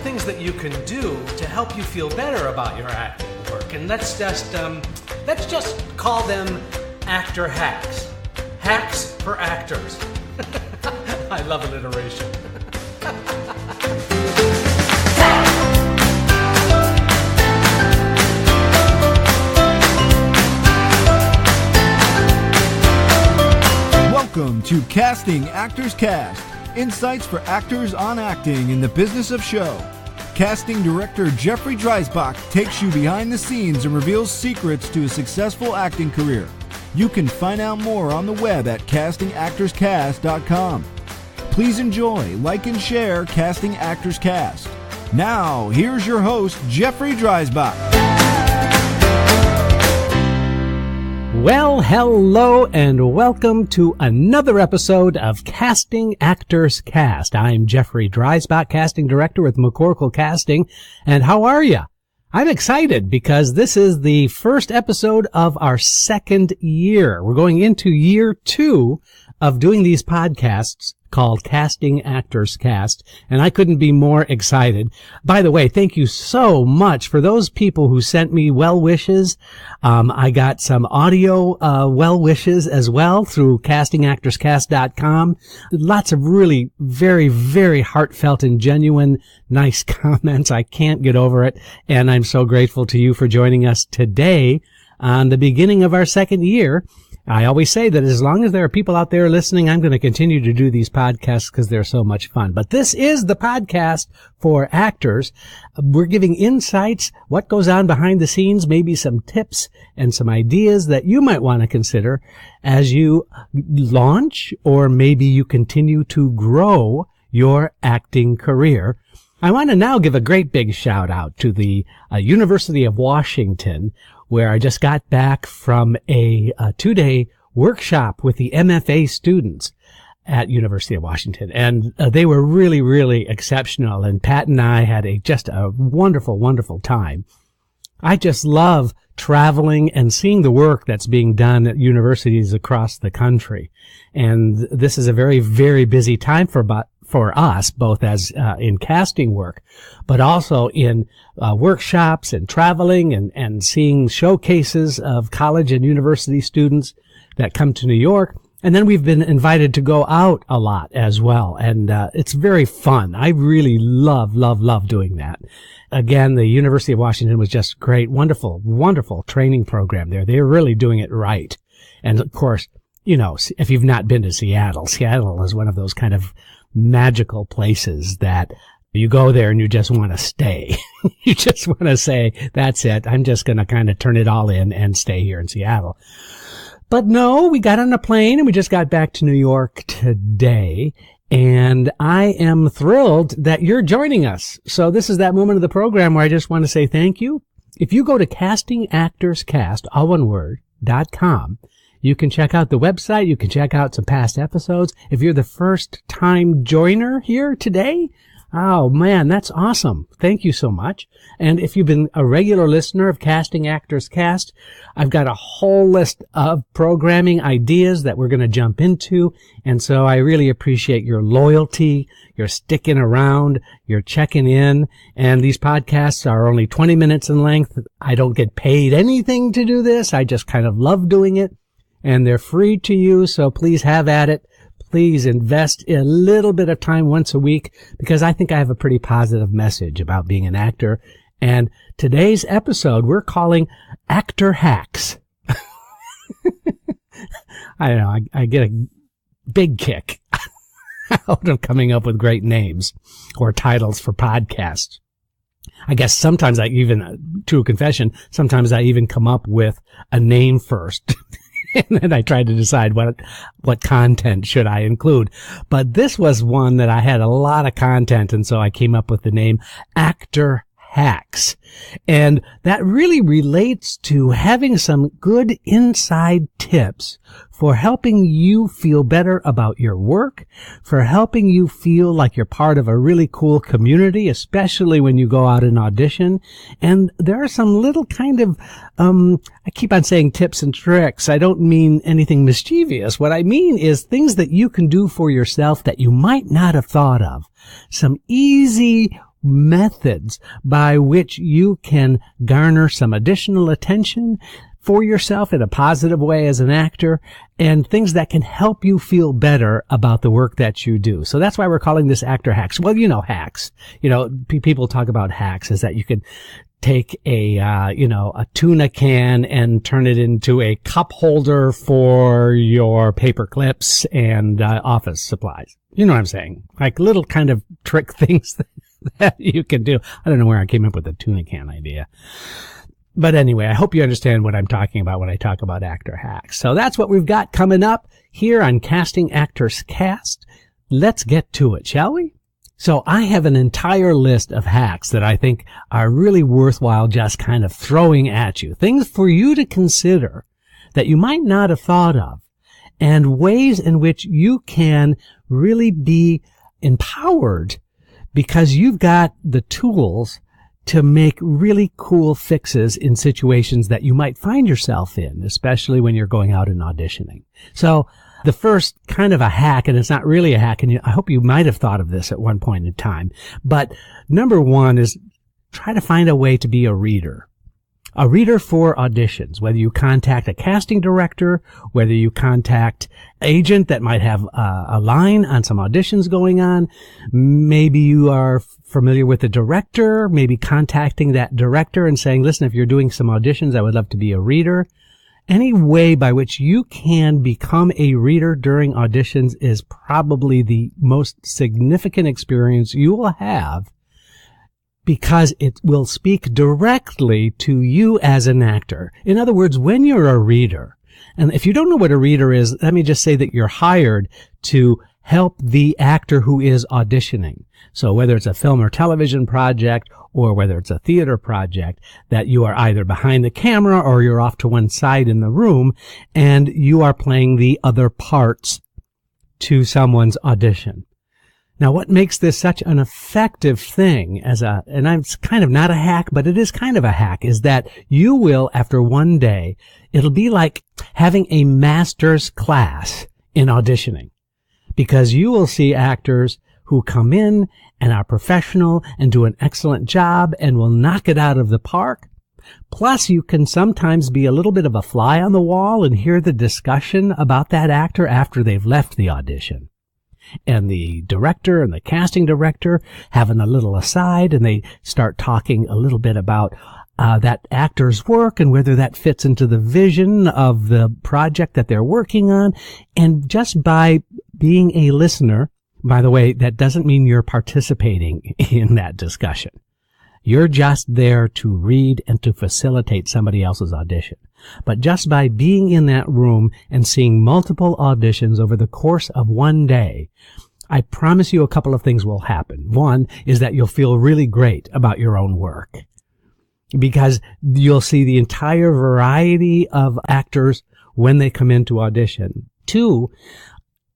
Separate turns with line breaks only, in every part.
things that you can do to help you feel better about your acting work, and let's just call them actor hacks. Hacks for actors. I love alliteration.
Welcome to Casting Actors Cast, insights for actors on acting in the business of show. Casting director Jeffrey Dreisbach takes you behind the scenes and reveals secrets to a successful acting career. You can find out more on the web at castingactorscast.com. Please enjoy, like, and share Casting Actors Cast. Now, here's your host, Jeffrey Dreisbach.
Well, hello and welcome to another episode of Casting Actors Cast. I'm Jeffrey Dreisbach, casting director with McCorkle Casting, and how are you? I'm excited because this is the first episode of our second year. We're going into year 2 of doing these podcasts called Casting Actors Cast, and I couldn't be more excited. By the way, thank you so much for those people who sent me well wishes. I got some audio well wishes as well through castingactorscast.com. Lots of really very, very heartfelt and genuine nice comments. I can't get over it, and I'm so grateful to you for joining us today on the beginning of our second year. I always say that as long as there are people out there listening, I'm going to continue to do these podcasts because they're so much fun. But this is the podcast for actors. We're giving insights, what goes on behind the scenes, maybe some tips and some ideas that you might want to consider as you launch or maybe you continue to grow your acting career. I want to now give a great big shout out to the University of Washington, where I just got back from a 2-day workshop with the MFA students at University of Washington. And they were really, really exceptional. And Pat and I had just a wonderful, wonderful time. I just love traveling and seeing the work that's being done at universities across the country. And this is a very, very busy time for us, both as in casting work, but also in workshops and traveling and seeing showcases of college and university students that come to New York. And then we've been invited to go out a lot as well. And it's very fun. I really love doing that. Again, the University of Washington was just great. Wonderful, wonderful training program there. They're really doing it right. And of course, you know, if you've not been to Seattle is one of those kind of magical places that you go there and you just want to stay. You just want to say, that's it. I'm just going to kind of turn it all in and stay here in Seattle. But no, we got on a plane and we just got back to New York today. And I am thrilled that you're joining us. So this is that moment of the program where I just want to say thank you. If you go to castingactorscast, all one word, .com, you can check out the website. You can check out some past episodes. If you're the first time joiner here today, oh man, that's awesome. Thank you so much. And if you've been a regular listener of Casting Actors Cast, I've got a whole list of programming ideas that we're going to jump into. And so I really appreciate your loyalty, your sticking around, your checking in. And these podcasts are only 20 minutes in length. I don't get paid anything to do this. I just kind of love doing it. And they're free to you, so please have at it. Please invest a little bit of time once a week because I think I have a pretty positive message about being an actor. And today's episode we're calling Actor Hacks. I don't know, I get a big kick out of coming up with great names or titles for podcasts. I guess sometimes true confession, sometimes I even come up with a name first. And then I tried to decide what content should I include. But this was one that I had a lot of content, and so I came up with the name Actor Hacks. And that really relates to having some good inside tips for helping you feel better about your work, for helping you feel like you're part of a really cool community, especially when you go out and audition. And there are some little kind of, I keep on saying tips and tricks. I don't mean anything mischievous. What I mean is things that you can do for yourself that you might not have thought of. Some easy methods by which you can garner some additional attention for yourself in a positive way as an actor, and things that can help you feel better about the work that you do. So that's why we're calling this Actor Hacks. Well, hacks. People talk about hacks is that you could take a tuna can and turn it into a cup holder for your paper clips and office supplies. You know what I'm saying? Like little kind of trick things that you can do. I don't know where I came up with the tuna can idea. But anyway, I hope you understand what I'm talking about when I talk about actor hacks. So that's what we've got coming up here on Casting Actors Cast. Let's get to it, shall we? So I have an entire list of hacks that I think are really worthwhile just kind of throwing at you. Things for you to consider that you might not have thought of, and ways in which you can really be empowered because you've got the tools to make really cool fixes in situations that you might find yourself in, especially when you're going out and auditioning. So the first kind of a hack, and it's not really a hack, and I hope you might have thought of this at one point in time, but number one is try to find a way to be a reader. A reader for auditions, whether you contact a casting director, whether you contact an agent that might have a line on some auditions going on. Maybe you are familiar with the director, maybe contacting that director and saying, listen, if you're doing some auditions, I would love to be a reader. Any way by which you can become a reader during auditions is probably the most significant experience you will have, because it will speak directly to you as an actor. In other words, when you're a reader, and if you don't know what a reader is, let me just say that you're hired to help the actor who is auditioning. So whether it's a film or television project, or whether it's a theater project, that you are either behind the camera or you're off to one side in the room, and you are playing the other parts to someone's audition. Now, what makes this such an effective thing and it's kind of not a hack, but it is kind of a hack, is that you will, after one day, it'll be like having a master's class in auditioning, because you will see actors who come in and are professional and do an excellent job and will knock it out of the park. Plus, you can sometimes be a little bit of a fly on the wall and hear the discussion about that actor after they've left the audition. And the director and the casting director having a little aside, and they start talking a little bit about that actor's work and whether that fits into the vision of the project that they're working on. And just by being a listener, by the way, that doesn't mean you're participating in that discussion. You're just there to read and to facilitate somebody else's audition. But just by being in that room and seeing multiple auditions over the course of one day, I promise you a couple of things will happen. One is that you'll feel really great about your own work, because you'll see the entire variety of actors when they come in to audition. Two,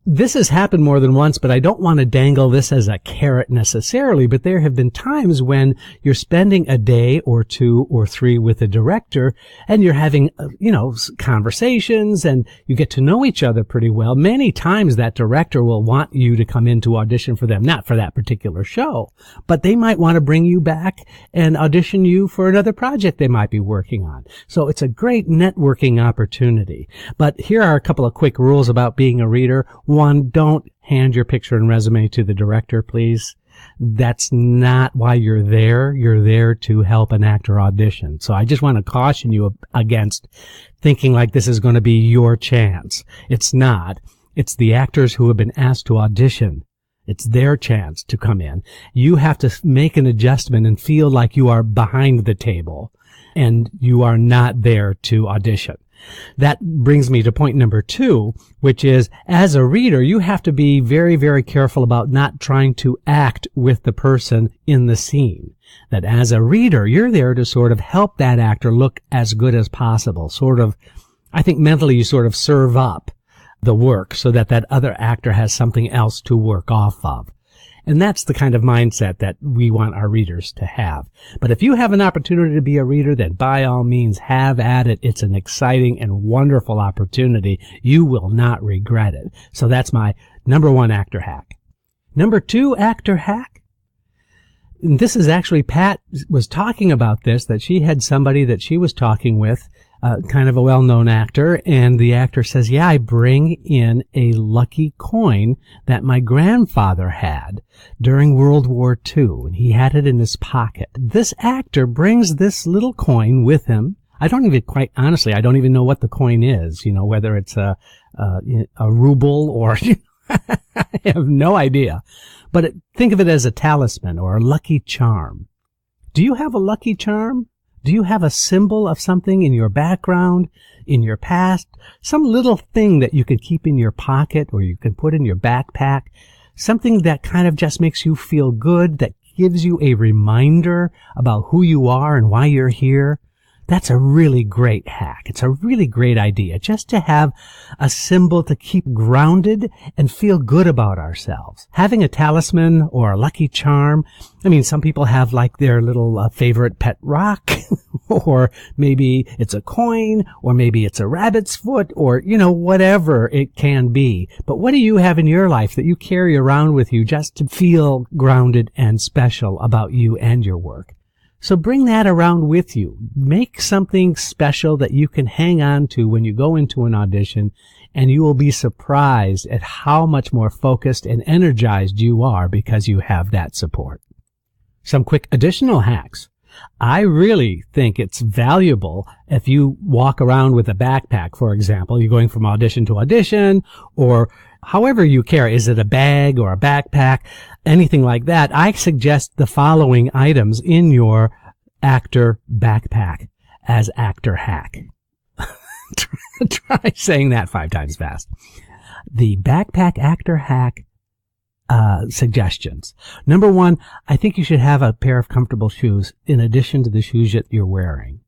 this has happened more than once, but I don't want to dangle this as a carrot necessarily, but there have been times when you're spending a day or two or three with a director and you're having, conversations and you get to know each other pretty well. Many times that director will want you to come in to audition for them, not for that particular show, but they might want to bring you back and audition you for another project they might be working on. So it's a great networking opportunity. But here are a couple of quick rules about being a reader. One, don't hand your picture and resume to the director, please. That's not why you're there. You're there to help an actor audition. So I just want to caution you against thinking like this is going to be your chance. It's not. It's the actors who have been asked to audition. It's their chance to come in. You have to make an adjustment and feel like you are behind the table and you are not there to audition. That brings me to point number 2, which is, as a reader, you have to be very, very careful about not trying to act with the person in the scene. That as a reader, you're there to sort of help that actor look as good as possible. I think mentally you sort of serve up the work so that that other actor has something else to work off of. And that's the kind of mindset that we want our readers to have. But if you have an opportunity to be a reader, then by all means have at it. It's an exciting and wonderful opportunity. You will not regret it. So that's my number 1 actor hack. Number 2 actor hack. And this is actually, Pat was talking about this, that she had somebody that she was talking with, kind of a well-known actor, and the actor says, yeah, I bring in a lucky coin that my grandfather had during World War II, and he had it in his pocket. This actor brings this little coin with him. I don't even know what the coin is, whether it's a ruble or, I have no idea. But think of it as a talisman or a lucky charm. Do you have a lucky charm? Do you have a symbol of something in your background, in your past, some little thing that you can keep in your pocket or you can put in your backpack, something that kind of just makes you feel good, that gives you a reminder about who you are and why you're here? That's a really great hack. It's a really great idea, just to have a symbol to keep grounded and feel good about ourselves. Having a talisman or a lucky charm, some people have like their little favorite pet rock, or maybe it's a coin, or maybe it's a rabbit's foot, or, whatever it can be. But what do you have in your life that you carry around with you just to feel grounded and special about you and your work? So bring that around with you. Make something special that you can hang on to when you go into an audition, and you will be surprised at how much more focused and energized you are because you have that support. Some quick additional hacks. I really think it's valuable if you walk around with a backpack, for example. You're going from audition to audition, or however you carry. Is it a bag or a backpack? Anything like that. I suggest the following items in your actor backpack as actor hack. Try saying that 5 times fast. The backpack actor hack suggestions. Number 1, I think you should have a pair of comfortable shoes in addition to the shoes that you're wearing.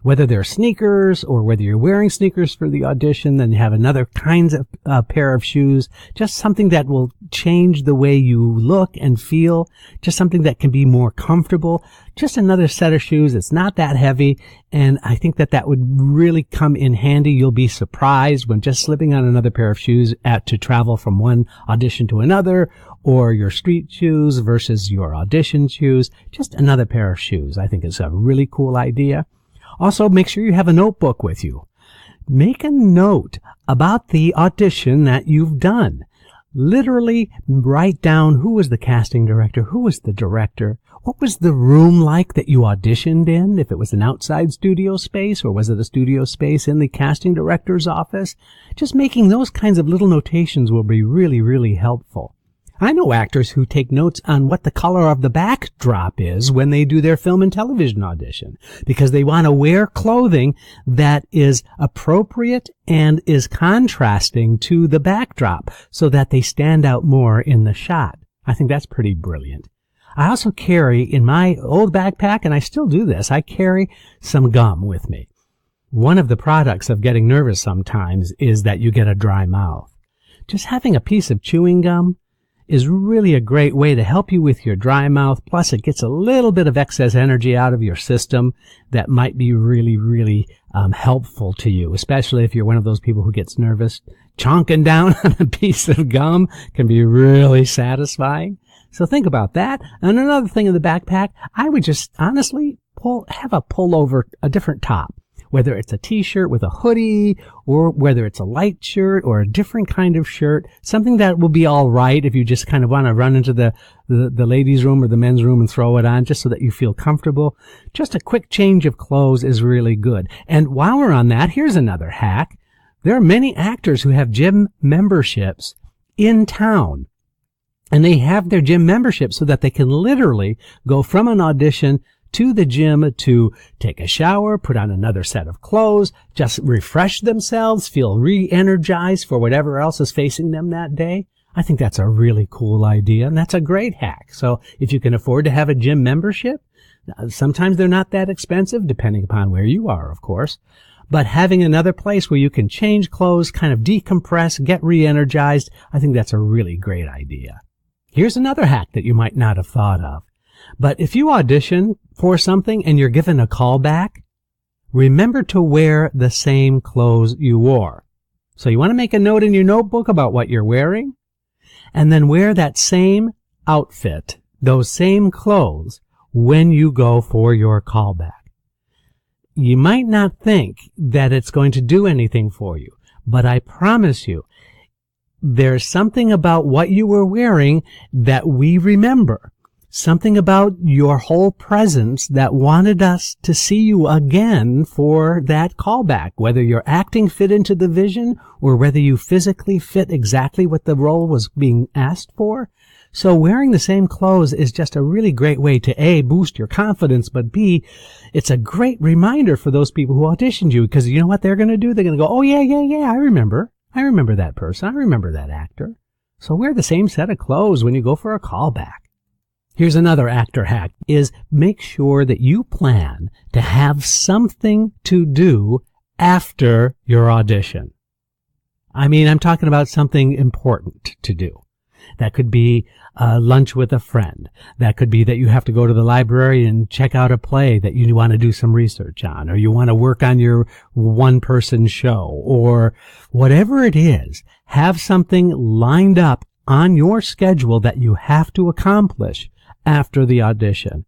Whether they're sneakers or whether you're wearing sneakers for the audition, then you have another kinds of pair of shoes, just something that will change the way you look and feel, just something that can be more comfortable, just another set of shoes. It's not that heavy, and I think that would really come in handy. You'll be surprised when just slipping on another pair of shoes to travel from one audition to another, or your street shoes versus your audition shoes, just another pair of shoes. I think it's a really cool idea. Also, make sure you have a notebook with you. Make a note about the audition that you've done. Literally write down who was the casting director, who was the director, what was the room like that you auditioned in, if it was an outside studio space or was it a studio space in the casting director's office. Just making those kinds of little notations will be really, really helpful. I know actors who take notes on what the color of the backdrop is when they do their film and television audition, because they want to wear clothing that is appropriate and is contrasting to the backdrop so that they stand out more in the shot. I think that's pretty brilliant. I also carry in my old backpack, and I still do this, I carry some gum with me. One of the products of getting nervous sometimes is that you get a dry mouth. Just having a piece of chewing gum is really a great way to help you with your dry mouth. Plus, it gets a little bit of excess energy out of your system that might be really, really helpful to you, especially if you're one of those people who gets nervous. Chonking down on a piece of gum can be really satisfying. So think about that. And another thing in the backpack, I would just honestly have a pullover, a different top. Whether it's a t-shirt with a hoodie, or whether it's a light shirt or a different kind of shirt, something that will be all right if you just kind of want to run into the ladies' room or the men's room and throw it on just so that you feel comfortable. Just a quick change of clothes is really good. And while we're on that, here's another hack. There are many actors who have gym memberships in town. And they have their gym membership so that they can literally go from an audition to the gym to take a shower, put on another set of clothes, just refresh themselves, feel re-energized for whatever else is facing them that day. I think that's a really cool idea, and that's a great hack. So if you can afford to have a gym membership, sometimes they're not that expensive, depending upon where you are, of course. But having another place where you can change clothes, kind of decompress, get re-energized, I think that's a really great idea. Here's another hack that you might not have thought of. But if you audition for something and you're given a call back, remember to wear the same clothes you wore. So you want to make a note in your notebook about what you're wearing, and then wear that same outfit those same clothes when you go for your callback. You might not think that it's going to do anything for you, but I promise you, there's something about what you were wearing that we remember. Something about your whole presence that wanted us to see you again for that callback, whether your acting fit into the vision or whether you physically fit exactly what the role was being asked for. So wearing the same clothes is just a really great way to A, boost your confidence, but B, it's a great reminder for those people who auditioned you, because you know what they're going to do? They're going to go, oh yeah, I remember that person. I remember that actor. So wear the same set of clothes when you go for a callback. Here's another actor hack, is make sure that you plan to have something to do after your audition. I mean, I'm talking about something important to do. That could be lunch with a friend. That could be that you have to go to the library and check out a play that you want to do some research on, or you want to work on your one-person show, or whatever it is. Have something lined up on your schedule that you have to accomplish after the audition.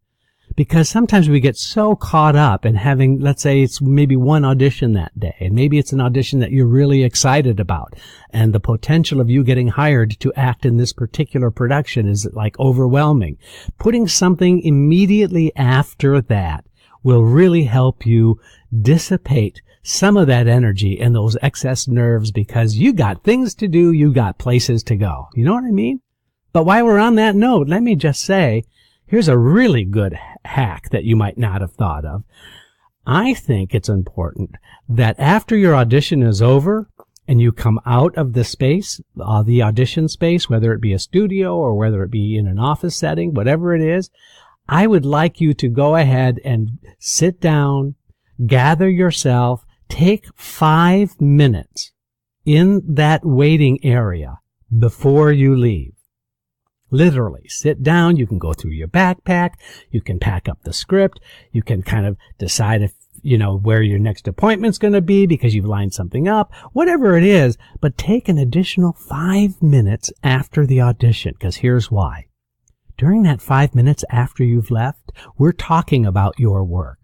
Because sometimes we get so caught up in having, let's say it's maybe one audition that day, and maybe it's an audition that you're really excited about, and the potential of you getting hired to act in this particular production is like overwhelming. Putting something immediately after that will really help you dissipate some of that energy and those excess nerves, because you got things to do, you got places to go. You know what I mean? But while we're on that note, let me just say, here's a really good hack that you might not have thought of. I think it's important that after your audition is over and you come out of the space, the audition space, whether it be a studio or whether it be in an office setting, whatever it is, I would like you to go ahead and sit down, gather yourself, take 5 minutes in that waiting area before you leave. Literally, sit down, you can go through your backpack, you can pack up the script, you can kind of decide if, where your next appointment's going to be because you've lined something up, whatever it is, but take an additional 5 minutes after the audition, because here's why. During that 5 minutes after you've left, we're talking about your work.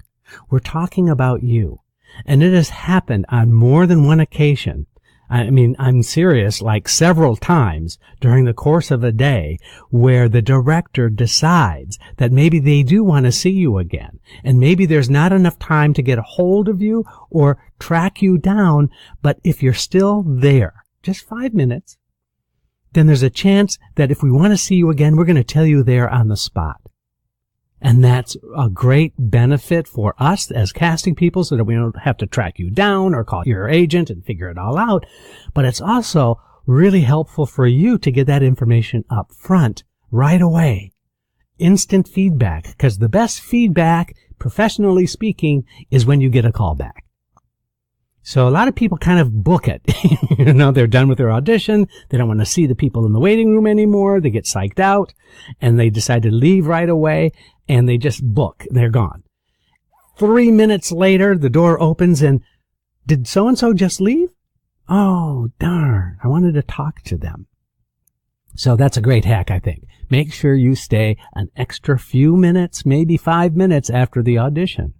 We're talking about you. And it has happened on more than one occasion. I mean, I'm serious, like several times during the course of a day where the director decides that maybe they do want to see you again. And maybe there's not enough time to get a hold of you or track you down. But if you're still there, just 5 minutes, then there's a chance that if we want to see you again, we're going to tell you there on the spot. And that's a great benefit for us as casting people so that we don't have to track you down or call your agent and figure it all out. But it's also really helpful for you to get that information up front right away. Instant feedback, because the best feedback, professionally speaking, is when you get a call back. So a lot of people kind of book it. They're done with their audition. They don't want to see the people in the waiting room anymore. They get psyched out and they decide to leave right away and they just book. They're gone. 3 minutes later, the door opens and did so-and-so just leave? Oh, darn. I wanted to talk to them. So that's a great hack, I think. Make sure you stay an extra few minutes, maybe 5 minutes after the audition.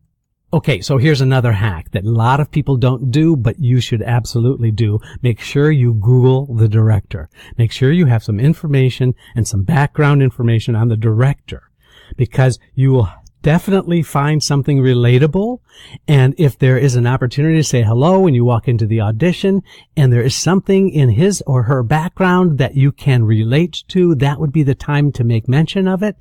Okay, so here's another hack that a lot of people don't do, but you should absolutely do. Make sure you Google the director. Make sure you have some information and some background information on the director, because you will definitely find something relatable. And if there is an opportunity to say hello when you walk into the audition, and there is something in his or her background that you can relate to, that would be the time to make mention of it.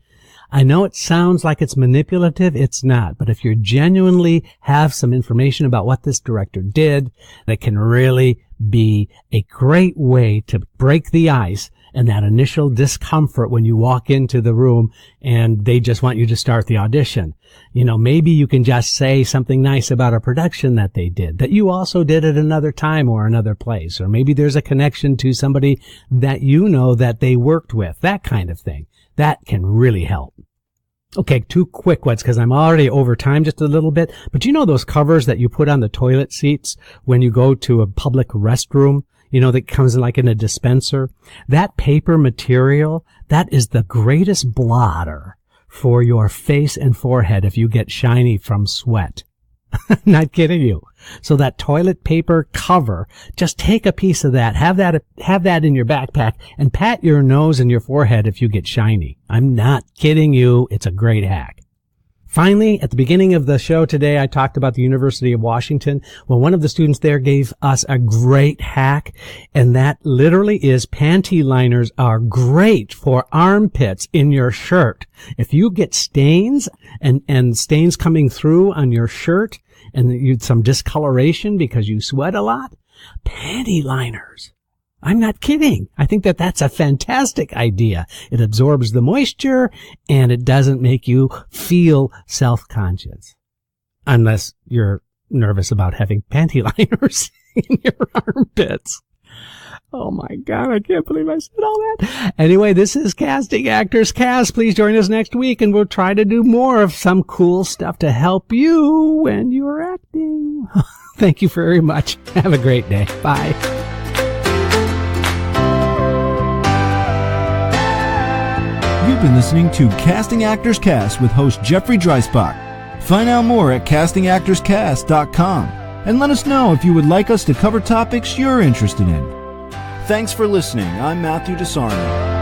I know it sounds like it's manipulative. It's not. But if you genuinely have some information about what this director did, that can really be a great way to break the ice and that initial discomfort when you walk into the room and they just want you to start the audition. Maybe you can just say something nice about a production that they did, that you also did at another time or another place. Or maybe there's a connection to somebody that you know that they worked with, that kind of thing. That can really help. Okay, 2 quick ones because I'm already over time just a little bit. But those covers that you put on the toilet seats when you go to a public restroom? that comes in like in a dispenser. That paper material, that is the greatest blotter for your face and forehead if you get shiny from sweat. Not kidding you. So that toilet paper cover, just take a piece of that, have that in your backpack, and pat your nose and your forehead if you get shiny. I'm not kidding you. It's a great hack. Finally, at the beginning of the show today, I talked about the University of Washington. Well, one of the students there gave us a great hack, and that literally is panty liners are great for armpits in your shirt. If you get stains and stains coming through on your shirt and some discoloration because you sweat a lot, panty liners. I'm not kidding. I think that's a fantastic idea. It absorbs the moisture and it doesn't make you feel self-conscious. Unless you're nervous about having panty liners in your armpits. Oh my God, I can't believe I said all that. Anyway, this is Casting Actors Cast. Please join us next week and we'll try to do more of some cool stuff to help you when you're acting. Thank you very much. Have a great day. Bye.
You've been listening to Casting Actors Cast with host Jeffrey Dreisbach. Find out more at castingactorscast.com and let us know if you would like us to cover topics you're interested in. Thanks for listening. I'm Matthew DeSarno.